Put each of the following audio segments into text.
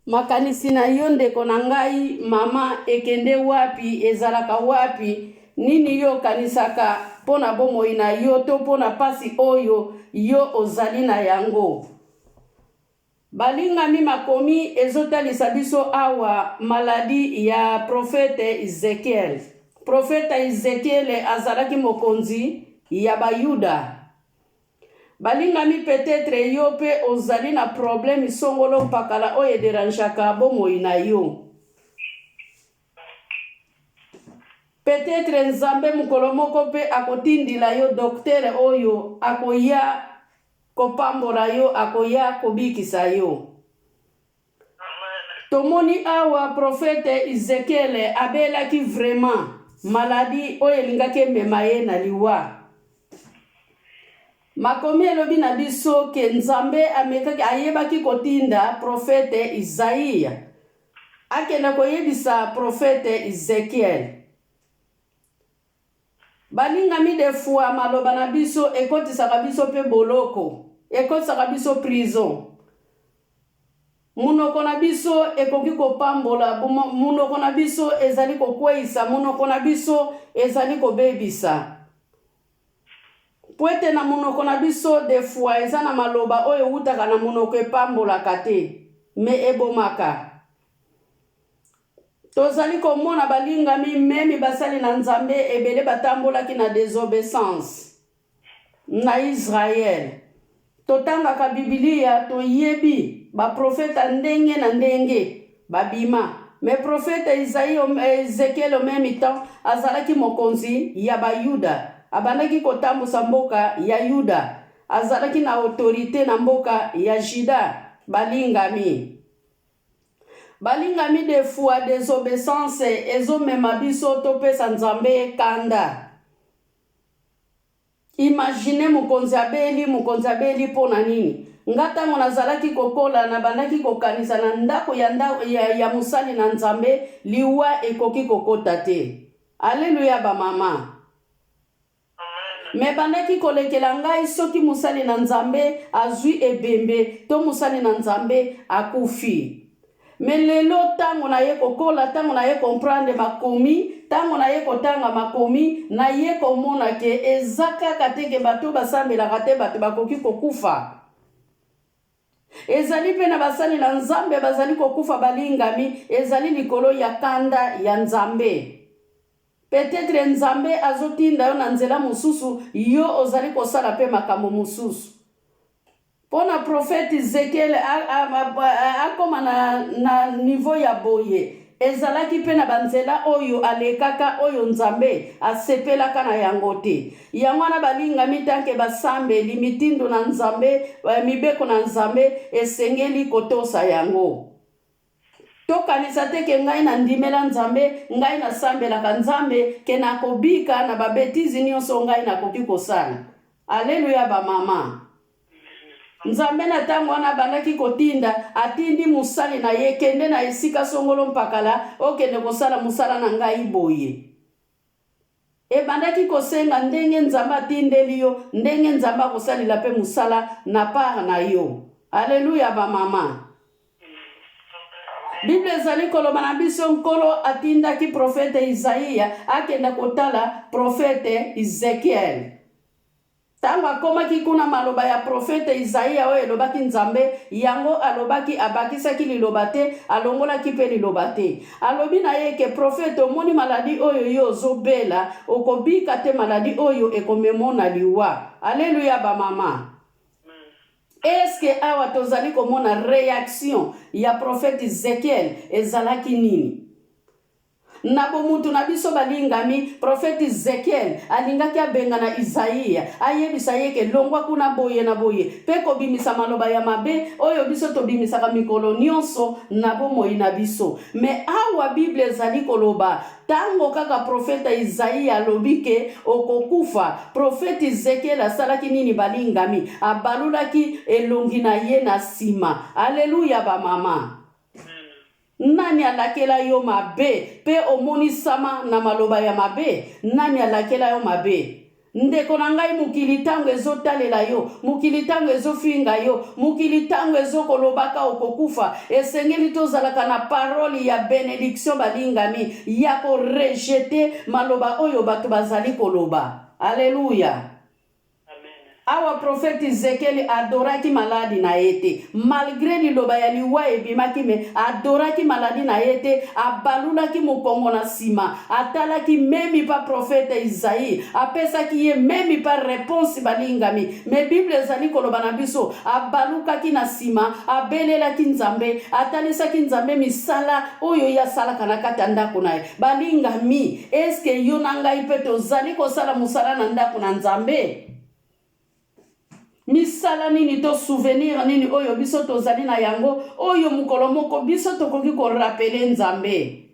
makanisi na yo ndeko na ngai mama ekende wapi ezalaka wapi nini yo kanisaka pona bomoi na yo to pona pasi oyo yo ozali na yango. Balingami makomi ezotalisa biso awa maladi ya profete Ezekiel. Profeta Ezekiel azalaki mokonzi ya Bayuda. Balingami peut-être yo pe ozali na problème songolo mpakala oyo ederanjaka bomoi na yo. Peut-être nzambe mukolo moko pe akotindila yo docteur oyo akoya kopambola yo akoya kobikisa yo. Tomoni awa profete Ezekiel abelaki vraiment maladi oyo elingaki emema ye na liwa. Makomi elobi na biso ke nzambe amekaki ayebaki kotinda profete Isaïa akenda koyebisa profete Ezekiel. Balingami de fois maloba na biso ekotisaka biso pe boloko, ekotisaka biso prison. Munoko na biso ekoki kopambola, munoko na biso ezali kokweisa, munoko na biso ezali kobebisa. Poete na munoko na biso de fois eza na maloba oyo utaka na munoko epambola kate, me ebomaka. Tozali komona balingami memi basali na nzambe ebele batambolaki na désobéissance na Israël. Totangaka Biblia toyebi ba profeta ndenge na ndenge babima. Me profeta Ezekiel memi temps azalaki mokonzi ya Bayuda. Abandaki kotambusa mboka ya Yuda. Azalaki na autorité na mboka ya Juda. Balingami de fois désobéissance ezomema biso topesa nzambe kanda. Imagine mukonzi abeli pona nini. Ngatango nazalaki kokola na bandaki kokanisa na ndako ya musali na nzambe liwa ekoki kokota te. Alleluya ba mama. Me bandaki kolekela ngai soki musali na nzambe azwi ebembe to musali na nzambe akufi. Me lelo tango na ye kokola, tango na ye comprendre makomi, tango na ye kotanga makomi, na ye komona ke ezaka kateke bato basambela kate bato bakoki kokufa. Ezali pe na basali na nzambe bazali kokufa balingami, ezali likolo ya kanda ya nzambe. Peut-être nzambe azotinda yo na nzela mususu, yo ozali kosala pe makambo mususu. Pona profete Ezekiel akoma na niveau ya boye. Ezalaki pe na banzela oyo alekaka oyo nzambe asepelaka na yango te. Yango wana balingami tanke basambe limitindo na nzambe, mibeko na nzambe esengeli kotosa yango. Tokanisa teke ngai na ndimela nzambe, ngai na sambelaka nzambe, ke na kobika na babetizi nyonso ngai na koki kosala. Alleluya ba mama. Nzambe na tango wana bandaki kotinda, atindi musali na ye kende na esika songolo mpakala, okende kosala musala na ngai boye. E bandaki kosenga ndenge nzamba atindeli yo, ndenge nzamba kosalila pe musala na part na yo. Alleluya ba mama. Bible ezali koloba na biso nkolo atindaki profete Isaïa akenda kotala profete Ezekiel. Tango akomaki kuna maloba ya profete Isaïa oyo elobaki nzambe, yango alobaki abakisaki liloba te, alongolaki pe liloba te. Alobi na ye ke profete omoni maladi oyo yo ozobela, okobika te maladi oyo ekomemona liwa. Alleluya ba mama. Est-ce que awa tozali komona réaction ya profete Ezekiel ezalaki nini? Nabo mutu na biso balingami profete Ezekiel alingaki abenga na Isaïa ayebisa yeke longwa kuna boye na boye pe kobimisa maloba ya mabe oyo biso tobimisaka mikolo nyonso na bomoi na biso. Me awa Bible ezali koloba tango kaka profeta Isaïa alobike okokufa, profete Ezekiel asalaki nini balingami? Abalulaki elongi na ye na sima. Alleluya ba mama. Nani alakela yo mabe pe omoni sama na maloba ya mabe? Nani alakela yo mabe? ndeko na ngai mukili tango ezotalela yo, mukili tango ezofinga yo, mukili tango ezokolobaka okokufa, esengeli tozalaka na parole ya bénédiction balingami ya korejete maloba oyo bato bazali koloba. Alléluia. Awa prophète Ezekiel adoraki maladi na yete, malgré liloba ya liwa ebimaki me adoraki maladi na yete, abalulaki mokongo na sima, atalaki memi pa prophète Isaïe, apesaki ye memi pa réponse balingami. Me Bible ezali koloba na biso abalukaki na sima, abelelaki Nzambe, atalisaki Nzambe misala oyo ya salaka na kati ya ndako na ye. Balingami, eske yo na ngai pe tozali kosala musala na ndako na Nzambe? Misala nini to souvenir nini oyo biso tozali na yango oyo mukolo moko biso tokoki ko rappeler Nzambe?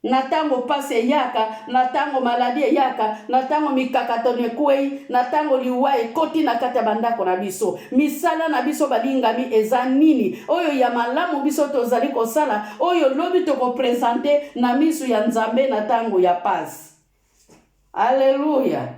Na tango pase yaka, na tango maladi yaka, na tango mikakatone kwei, na tango liwa ekoti na kati ya bandako na biso. Misala na biso balingami eza nini oyo ya malamu biso tozali kosala oyo lobi toko presenter na misu ya Nzambe na tango ya pasi. Alléluia.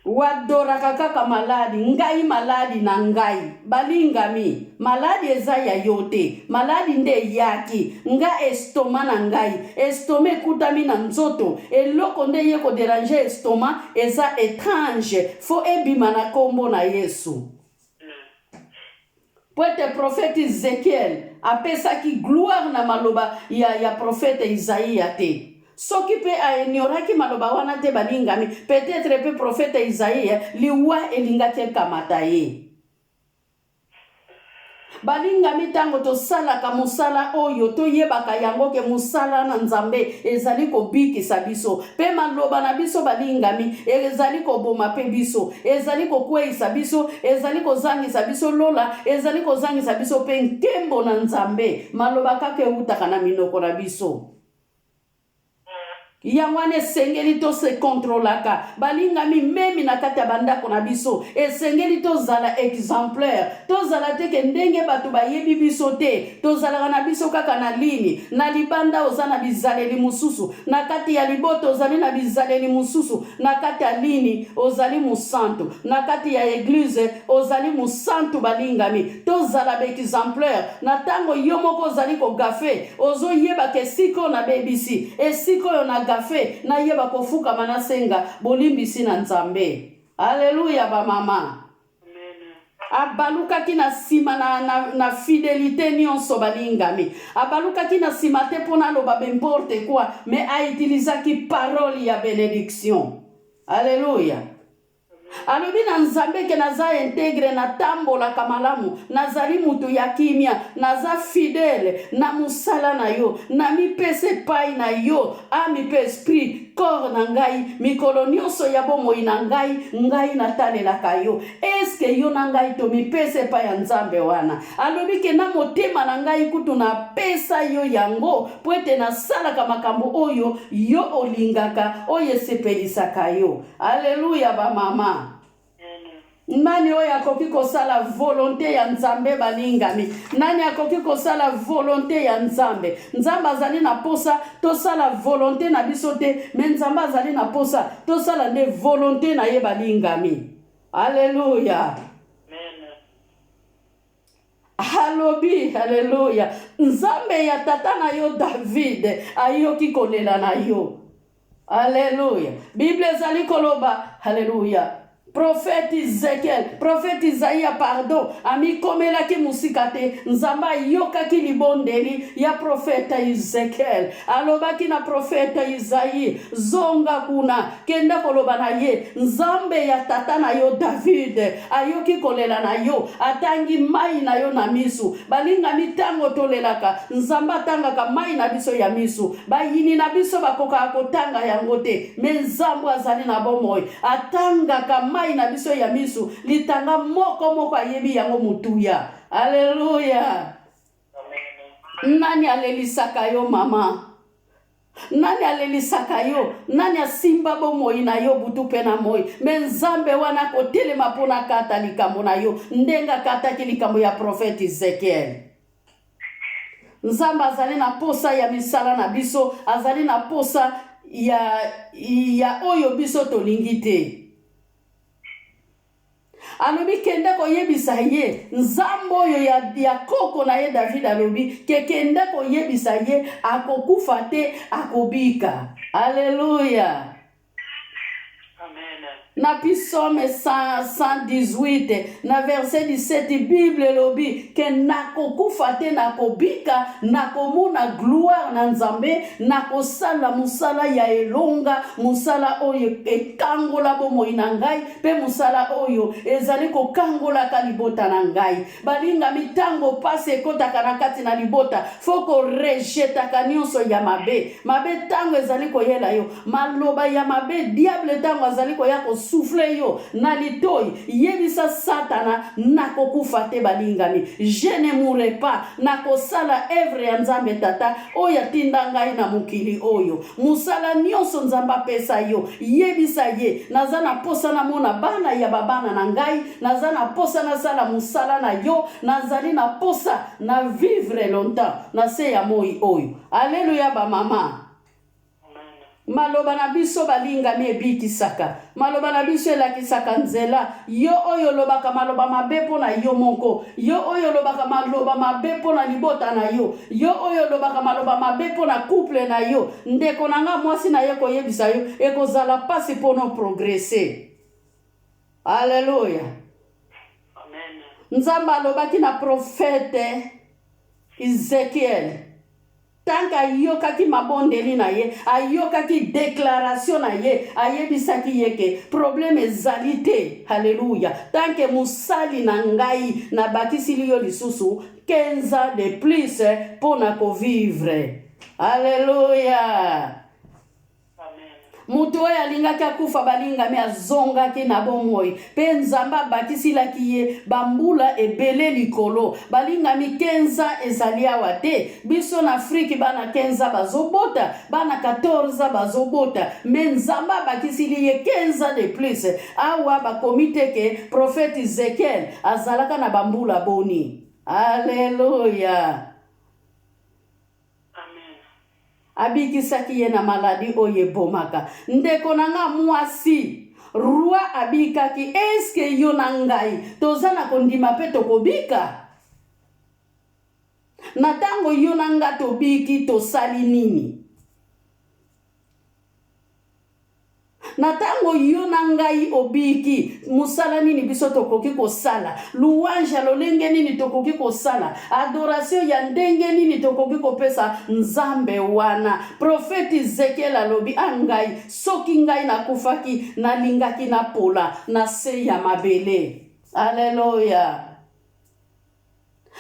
Wadoraka kaka maladi, ngai maladi na ngai. Balingami, maladi eza ya yote, maladi nde yaki, nga estoma na ngai, estome kutami na nzoto, eloko nde ye ko déranger estoma, eza étrange, fo ebima na kombo na Yesu. Poete prophète Ezekiel, apesaki gloire na maloba ya prophète Isaïe te. Soki pe a ignoraki maloba wana te balingami, peut-être pe prophète Isaïe liwa elingaki kamata ye. Balingami tango to sala ka musala oyo to yebaka yango ke musala na Nzambe ezali ko bikisa biso. Pe maloba na biso balingami ezali ko boma pe biso, ezali ko kweisa biso, ezali ko zangisa biso lola, ezali ko zangisa biso pe nkembo na Nzambe. Maloba kake utaka na minoko na biso. Yangwane sengeli to se controlaka balingami memi na kati ya bandako na biso esengeli to zala exemplaire to zala te ke ndenge batu bayebi biso te to zala na biso kaka na lini na libanda ozana bizaleli mususu na kati ya liboto ozali na bizaleli mususu na kati ya lini ozali musantu na kati ya église ozali musantu balingami to zala be exemplaire na tango yo moko ozali ko gafe ozo yeba ke siko na bebisi esiko yo na gafe na yeba kofuka manasenga bolimbisi na Nzambe. Alléluia ba mama. Abaluka kina sima na fidélité nyonso balingami. Abaluka kina sima te pona lo ba n'importe quoi, mais a utilisaki parole ya bénédiction. Alléluia. Alobi na Nzambe ke naza integre na tambola kamalamu, nazali mutu ya kimia, naza fidèle na musala na yo, na mi pese pai na yo, a mi pe esprit, corps na ngai, mikolo nyonso ya bomoi na ngai natalelaka yo. Eske yo na ngai to mi pese pai ya Nzambe wana. Alobi ke na motema na ngai kutu na pesa yo yango, poete na salaka makambo oyo yo olingaka, oyo sepelisaka yo. Alléluia ba mama. Nani oyo akoki kosala volonté ya Nzambe balingami? Nani akoki kosala volonté ya Nzambe? Nzambe azali na posa to sala volonté na biso te, mais Nzambe azali na posa to sala ne volonté na ye balingami. Alléluia. Alobi, alléluia. Nzambe ya tata na yo David ayoki kolela na yo. Alléluia. Bible ezali koloba, alléluia. Prophète Ezekiel, prophète Isaïe, pardon, ami komelaki musikate, Nzamba yokaki libondeli ya prophète Ezekiel, alobaki na prophète Isaïe, zonga kuna, kenda koloba na ye, Nzambe ya tata na yo David, ayoki kolela na yo, atangi mai na yo na misu, balinga mitango tolelaka, Nzamba tangaka mai na biso ya misu, bayini na biso bakoka akotanga yango te, Nzambe azali na bomoi, atangaka mai na biso ya misu litanga moko ayebi yango mutuya. Alléluia. Nani alelisaka yo mama? Nani alelisaka yo? Nani asimba bomoi na yo butu pe na moi? Me Nzambe wana kotelema pona kata likambo na yo ndenga kata likambo ya prophète Ezekiel. Nzambe azali na posa ya misala na biso, azali na posa ya oyo biso tolingi te. alobi kende koyebisa ye nzambe oyo ya koko na ye David alobi ke kende koyebisa ye akokufa te akobika. Alléluia. Na Psaume 118 na verset 17 Bible lobi ke nakokufa te nakobika nakomona gloire na Nzambe nakosala musala ya elonga musala oyo ekangola bomoi na ngai pe musala oyo ezali kokangola ka libota na ngai. Balinga mitango pase ekotaka na kati na libota foko rejetaka nyonso ya mabe tango ezali koyela yo maloba ya mabe diable tango azali koya souffle yo na litoi yebisa satana nakokufa te balingami je ne mourrai pas nakosala œuvre ya Nzambe tata oyo atinda ngai na mokili oyo musala nyonso Nzambe apesa yo yebisa ye naza na posa na mona bana ya babana na ngai naza na posa na sala musala na yo nazali na posa na vivre longtemps na se ya moi oyo. Alléluia ba mama. Maloba na biso balingami ebikisaka maloba na biso elakisaka nzela yo oyo lobaka maloba mabe pona yo moko yo oyo lobaka maloba mabe pona libota na yo yo oyo lobaka maloba mabe pona couple na yo ndeko nanga mwasi na ye koyebisa yo ekozala pasi pona progresser. Alléluia. Amen. Nzambe alobaki na prophète Ezekiel tanka ayokaki mabondeli na ye ayokaki déclaration na ye ayebisaki yeke problème ezali te. Alléluia. Tanke musali na ngai na bakisili yo lisusu 15 ans de plus pona ko vivre. Alléluia. Mutu oyo alingaki akufa balingami azongaki na bomoi pe Nzambe abakisilaki ye bambula ebele likolo balingami 15 ans ezali awa te biso na Afrique bana 15 ans bazobota bana 14 ans bazobota me Nzambe abakisili ye 15 ans de plus awa bakomite ke prophète Ezekiel azalaka na bambula boni. Alléluia. Abikisaki ye na maladi oye bomaka ndeko nanga mwasi roi abikaki eske yo na ngai tozana kondima pe tokobika na tango yo na nga tobiki tosali nini na tango yo na ngai obiki musala nini biso tokoki kosala louange lolenge nini tokoki kosala adoration ya ndenge nini tokoki kopesa Nzambe wana. Prophète Ezekiel alobi angai soki ngai nakufaki nalingaki na pola na se ya mabele. Alléluia.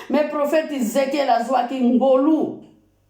Mais prophète Ezekiel azwaki ngolu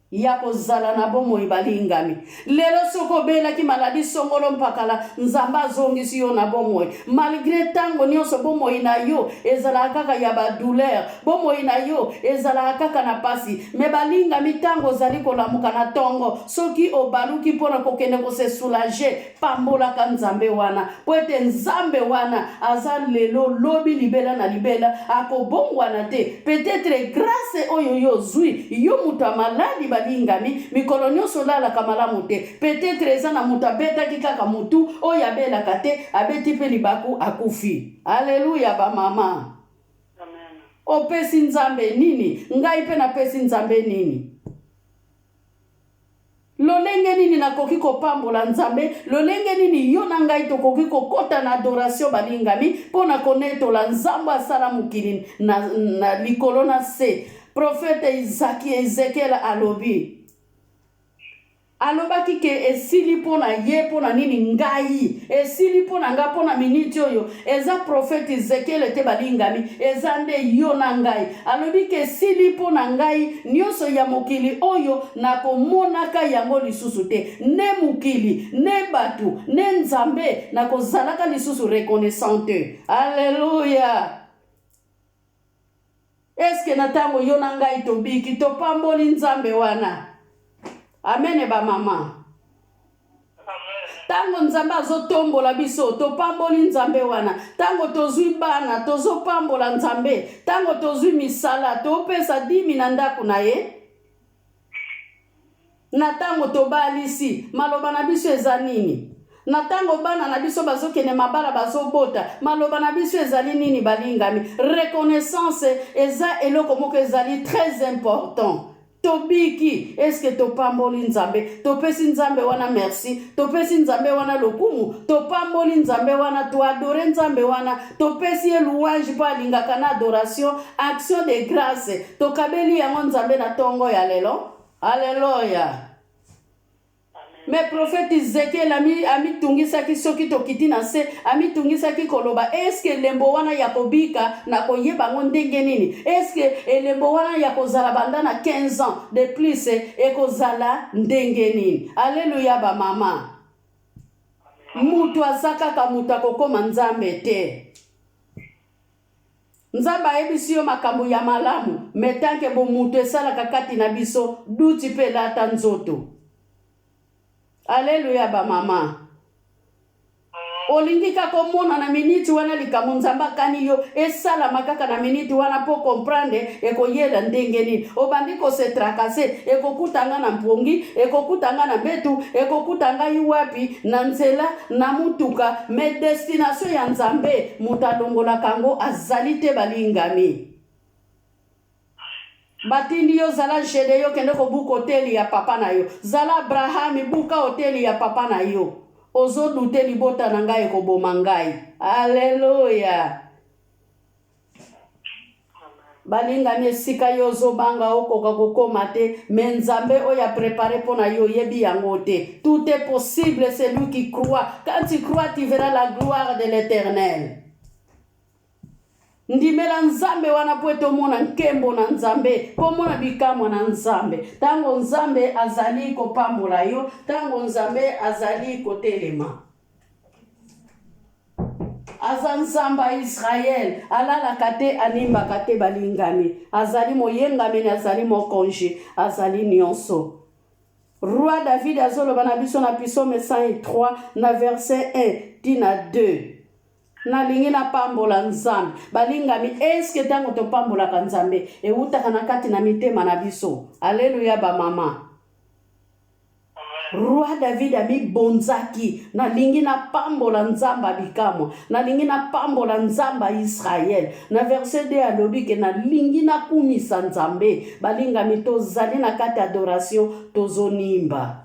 ya kozala na bomoi balingami lelo soko belaki maladi songolo mpakala Nzambe azongisi yo na bomoi malgré tango nyonso bomoi na yo ezala kaka ya ba douleur bomoi na yo ezala kaka na pasi me balingami tango zali kolamuka na tongo soki obaluki pona kokende ko se soulager pambola ka Nzambe wana poete Nzambe wana aza lelo lobi libela na libela akobongwana te peut-être grâce oyo yo zui yo muta maladi balingami mikolo nyonso lala kamalamu te peut-être eza na muta betaki kaka mutu oyo abelaka te abeti pe libaku akufi. Alléluia ba mama. Amen. Opesi Nzambe nini ngai pe na pesi Nzambe nini lolenge nini nakoki kopambola Nzambe lolenge nini yo na ngai tokoki kokota na adoration balingami pona konetola Nzambe asala mokili na likolo na se. Prophète Ezekiel alobi alobaki ke esili pona ye pona nini ngai esili pona nga pona miniti oyo eza prophète Ezekiel te balingami eza nde yo na ngai alobi ke esili pona ngai nyonso ya mokili oyo nakomonaka yango lisusu te ne mokili ne batu ne Nzambe nakozalaka lisusu reconnaissante. Alléluia. Eske na tango yo na ngai tobiki topamboli Nzambe wana. Amen ba mama. Tango Nzambe azotombola biso topamboli Nzambe wana. Tango tozwi bana tozopambola Nzambe. Tango tozwi misala topesa 10 na ndako na ye. Na tango tobalisi maloba na biso eza nini? na tango bana na biso bazokene mabala bazobota maloba na biso ezali nini balingami reconnaissance eza eloko moko ezali très important tobiki eske topamboli nzambe topesi nzambe wana merci topesi nzambe wana lokumu topamboli nzambe wana toadore nzambe wana topesi ye louange po alingaka na adoration action de grâce tokabeli yango nzambe na tongo ya lelo alleluya. Mais prophète Ezekiel ami tungisaki soki tokiti na se ami tungisaki koloba eske lembo wana ya kobika na koyeba ngo ndenge nini eske lembo wana ya kozala banda na 15 ans de plus ekozala ndenge nini. Alléluia ba mama. Mutu azaka mutu akokoma nzambe te. Nzamba ayebisi yo makambo ya malamu metanke bo mutu esalaka kati na biso duti pe lata nzoto. Alléluia ba mama. Olingi kako mona na miniti wana likamu nzamba kani yo esala makaka na miniti wana po comprendre eko yela ndenge nini obandi ko se tracasser eko kutanga na mpongi eko kutanga na betu eko kutanga iwapi na nzela na mutuka me destination ya nzambe mutalongola kango azali te balingami. Batindi yo zala jede yo kende ko buka hoteli ya papa na yo zala Abrahami buka hoteli ya papa na yo ozo dute libota na ngai ko boma ngai. Alleluia. Balinga mesika yo zobanga okoka kokoma te mais nzambe oya préparé pona yo yebi yango te. Tout est possible c'est lui qui croit. Quand tu crois tu verras la gloire de l'Éternel. Ndimela nzambe wana pweto mona nkembo na nzambe pomona bikamo na nzambe tango nzambe azali kopambola yo tango nzambe azali kotelema aza nzamba Israel alala kate animba kate balingami azali moyengami azali mokonji azali nyonso. Roi David azoloba na biso na Psaume 103 na verset 1 tina 2 na lingi na pambola nzambe balingami eske tango to pambola ka nzambe eutaka na kati na mitema na biso. Alléluia ba mama. Roi David ami bonzaki na lingi na pambola nzamba bikamo na lingi na pambola nzamba Israel na verset 2 alobi ke na lingi na kumisa nzambe balingami tozali na kati adoration tozonimba.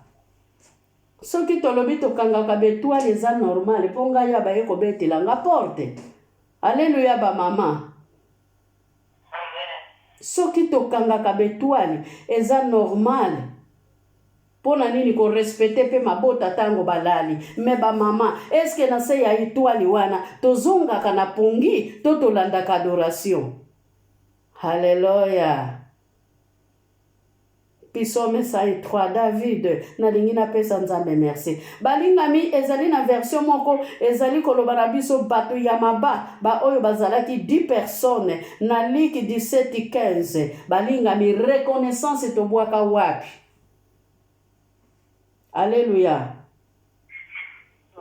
Soki tolobi tokangaka betuale eza normal ponga ya baye kobetela nga porte. Alléluia ba mama. Soki tokangaka betuale eza normal pona nini ko respecter pe mabota tango balali me ba mama eske na se ya ituali wana tozongaka na pongi to tolandaka adoration. Alléluia. Psaume 103 David na lingi na pesa nzambe merci. Balingami ezali na version moko ezali koloba na biso bato ya maba ba oyo bazalaki 10 personnes na Luc 17:15 balingami reconnaissance tobwaka wapi. Alléluia.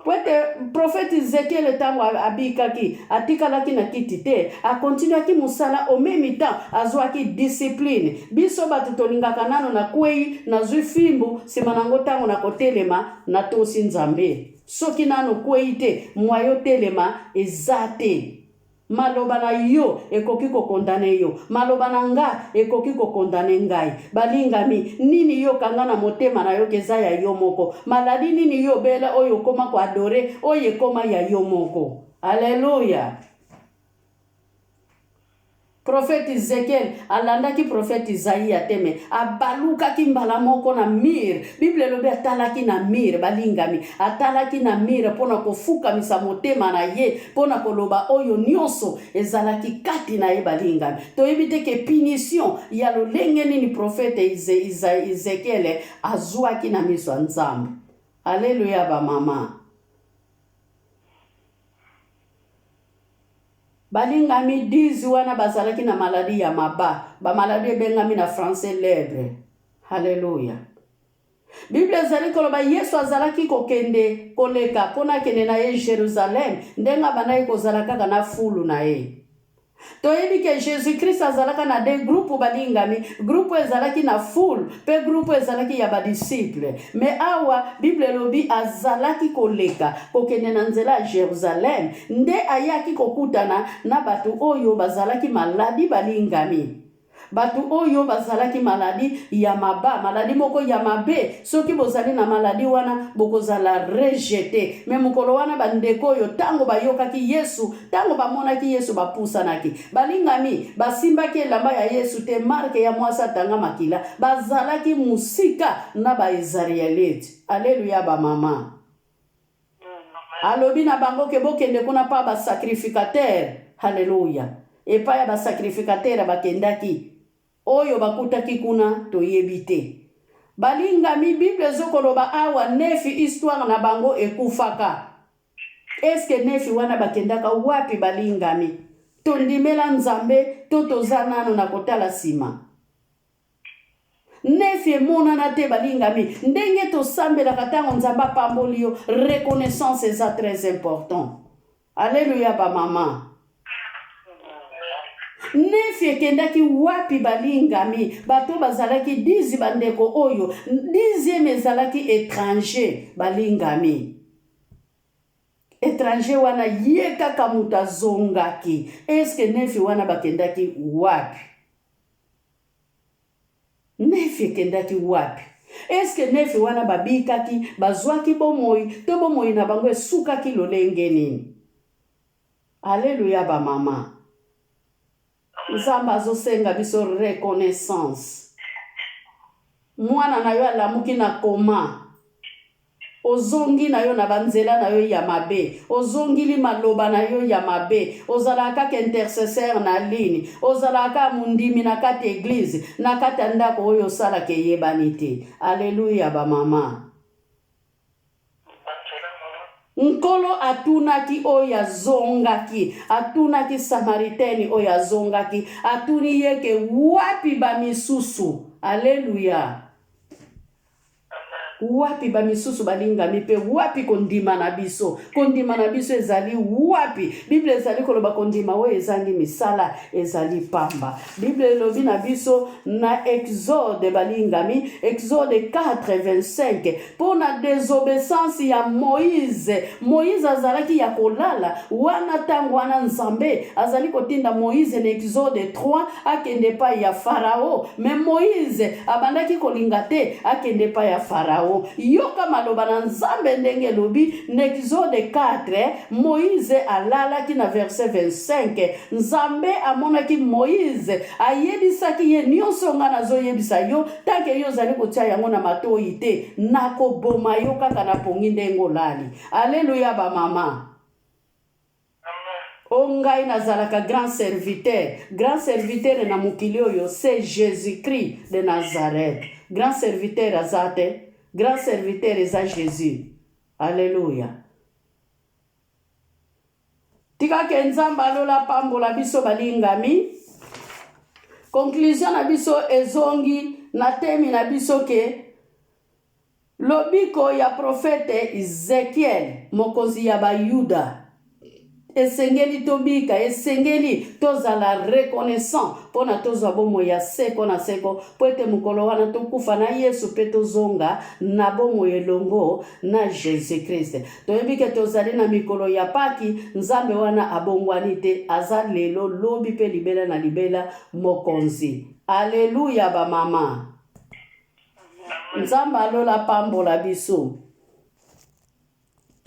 Pwete prophète Ezekiel tango abikaki atikalaki na kiti te a continuaki musala au même temps azwaki discipline biso bato tolingaka nano na kwei na zwi fimbu sima nango tango na kotelema na tosi nzambe soki nano kwei te mwayo telema ezate maloba na yo ekoki kokondane yo maloba na nga ekoki kokondane ngai balingami nini yo kanga na motema na yo keza ya yo moko maladi nini yo bela oyo koma ko adore oyo koma ya yo moko. Alléluia. Prophète Ezekiel alandaki prophète Isaïa teme abaluka kimbala moko na mir Bible lobe atalaki na mir balingami atalaki na mir pona kofuka misa motema na ye pona koloba oyo nyonso ezalaki kati na ye balingami toyebite ke punition ya lolenge nini prophète Ezekiel azwaki na miso nzambe. Alléluia ba mama. Balingami dizi wana bazalaki na maladi ya maba ba maladi bengami na français lèpre. Alléluia. Bible ezali koloba Yesu azalaki kokende koleka pona kende na ye Jerusalem ndenga banayi kozala kaka na fulu na ye toyebi ke Jésus-Christ azalaka na de groupe balingami, groupe ezalaki na foule, pe groupe ezalaki ya ba disciple. Mais awa Bible lobi azalaki koleka kokende na nzela ya Jérusalem, nde ayaki kokutana na batu oyo bazalaki maladi balingami. Batu oyo bazalaki maladi ya maba, maladi moko ya mabe, soki bozali na maladi wana bokozala rejete. Me mukolo wana bandeko oyo tango bayokaki Yesu, tango bamonaki Yesu bapusanaki. Balingami basimbaki elamba ya Yesu te marke ya mwasa tanga makila, bazalaki musika na ba Israelite. Alleluya ba mama. Alobi na bango ke bokende kuna pa ba sacrificateur. Haleluya. Epa ya ba sacrificateur bakendaki oyo bakutaki kuna toyebi te. Balingami Bible zokoloba awa nefi histoire na bango ekufaka. Eske nefi wana bakendaka wapi balingami? Tondimela Nzambe to tozanano na kotala sima. Nefi emonana te balingami. Ndenge tosambelaka tango Nzambe apamboli yo, reconnaissance eza très important. Alléluia ba mama. Nefi ekendaki wapi balingami? Bato bazalaki 10 bandeko oyo, 10e ezalaki étranger balingami. Étranger wana ye kaka muta zongaki. Eske nefi wana bakendaki wapi? Nefi ekendaki wapi? Eske nefi wana babikaki, bazwaki bomoi, to bomoi na bango esukaki lolenge nini? Alléluia ba mama. Nzambe azosenga biso reconnaissance. Mwana na yo alamuki na koma, ozongi na yo na banzela na yo ya mabe, ozongili maloba na yo ya mabe, ozalaka ka intercesseur na ligne, ozalaka mundimi na kati église, na kati ndako oyo sala ke yebani te. Alleluia ba mama. Nkolo atunaki oya zongaki, atunaki Samariteni oya zongaki, atuni yeke wapi ba misusu. Alleluia. Wapi ba misusu balingami pe wapi kondima na biso? Kondima na biso ezali wapi? Bible ezali koloba kondima we ezangi misala ezali pamba. Bible elobi na biso na Exode balingami, Exode 4:25, pona désobéissance ya Moïse. Moïse azalaki ya kolala, wana tango wana Nzambe azali kotinda Moïse na Exode 3 akende pa ya Farao. Mais Moïse abandaki kolinga te akende pa ya Farao. Yoka maloba na Nzambe ndenge lobi na Exode 4, Moïse alalaki na verset 25. Nzambe amonaki Moïse ayebisaki ye nyonso nga nazoyebisa yo, tanke yo zali kotia yango na matoi te, nakoboma yo kaka na pongi ndengo lali. Alleluia ba mama. Ongai nazalaka grand serviteur na mukili oyo, c'est Jésus-Christ de Nazareth. Grand serviteur azate, grand serviteur eza Jésus. Alléluia. Tika ke Nzambe alola pambola biso balingami. Conclusion na biso ezongi na temi na biso ke lobiko ya profete Ezekiel mokonzi ya Bayuda. Esengeli tobika, esengeli tozala reconnaissant pona tozwa bomo ya seko na seko, poete mukolo wana tokufa na Yesu pe tozonga na bomo elongo na Jésus Christ. Toyebi ke tozali na mikolo ya Paki, Nzambe wana abongwani te, aza lelo lobi pe libela na libela mokonzi. Alleluia ba mama. Nzambe alola pambola biso.